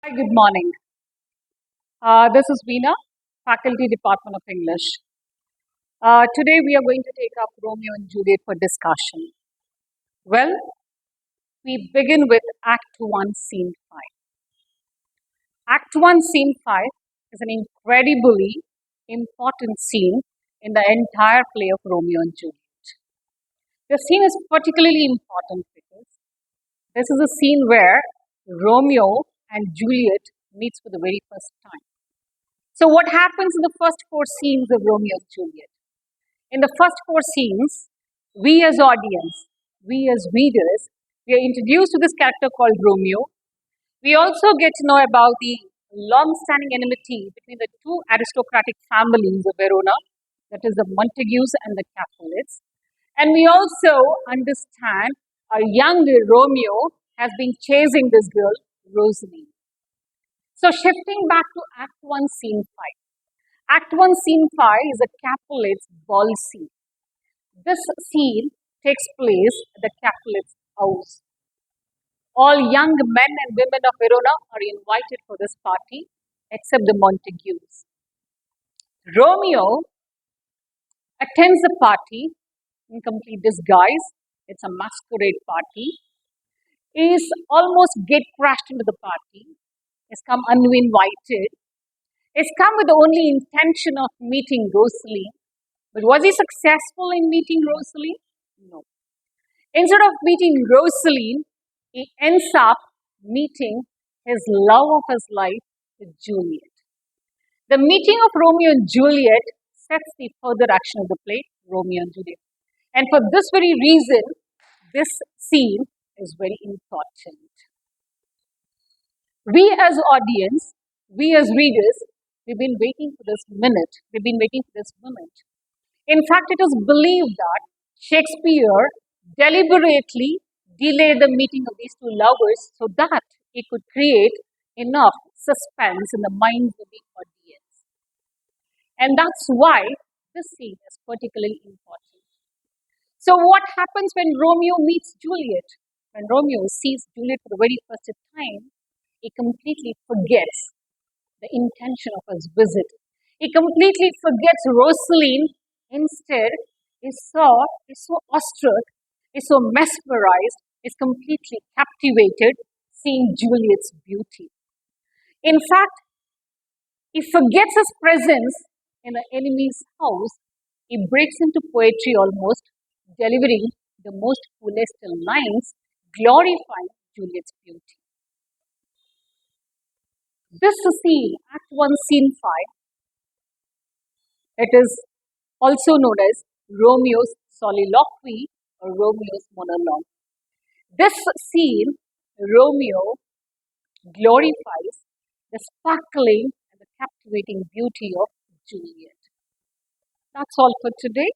Hi, good morning. This is Veena, Faculty Department of English. Today we are going to take up Romeo and Juliet for discussion. Well, we begin with Act 1, Scene 5. Act 1, Scene 5 is an incredibly important scene in the entire play of Romeo and Juliet. The scene is particularly important because this is a scene where Romeo and Juliet meets for the very first time. So, what happens in the first four scenes of Romeo and Juliet? In the first four scenes, we as audience, we as readers, we are introduced to this character called Romeo. We also get to know about the long-standing enmity between the two aristocratic families of Verona, that is the Montagues and the Capulets. And we also understand our young Romeo has been chasing this girl, Roseline. So shifting back to Act 1, Scene 5. Act 1, Scene 5 is a Capulets ball scene. This scene takes place at the Capulets' house. All young men and women of Verona are invited for this party, except the Montagues. Romeo attends the party in complete disguise. It's a masquerade party. He is almost gate crashed into the party. He's come uninvited. He's come with the only intention of meeting Roseline. But was he successful in meeting Roseline? No. Instead of meeting Roseline, he ends up meeting his love of his life with Juliet. The meeting of Romeo and Juliet sets the further action of the play, Romeo and Juliet. And for this very reason, this scene is very important. We as audience, we as readers, we've been waiting for this minute. We've been waiting for this moment. In fact, it is believed that Shakespeare deliberately delayed the meeting of these two lovers so that he could create enough suspense in the minds of the audience. And that's why this scene is particularly important. So what happens when Romeo meets Juliet? When Romeo sees Juliet for the very first time, he completely forgets the intention of his visit. He completely forgets Roseline. Instead, he's so awestruck, he's so mesmerized, he's completely captivated seeing Juliet's beauty. In fact, he forgets his presence in the enemy's house. He breaks into poetry almost, delivering the most celestial lines, glorifying Juliet's beauty. This scene, Act 1, Scene 5, it is also known as Romeo's soliloquy or Romeo's monologue. This scene, Romeo glorifies the sparkling and the captivating beauty of Juliet. That's all for today.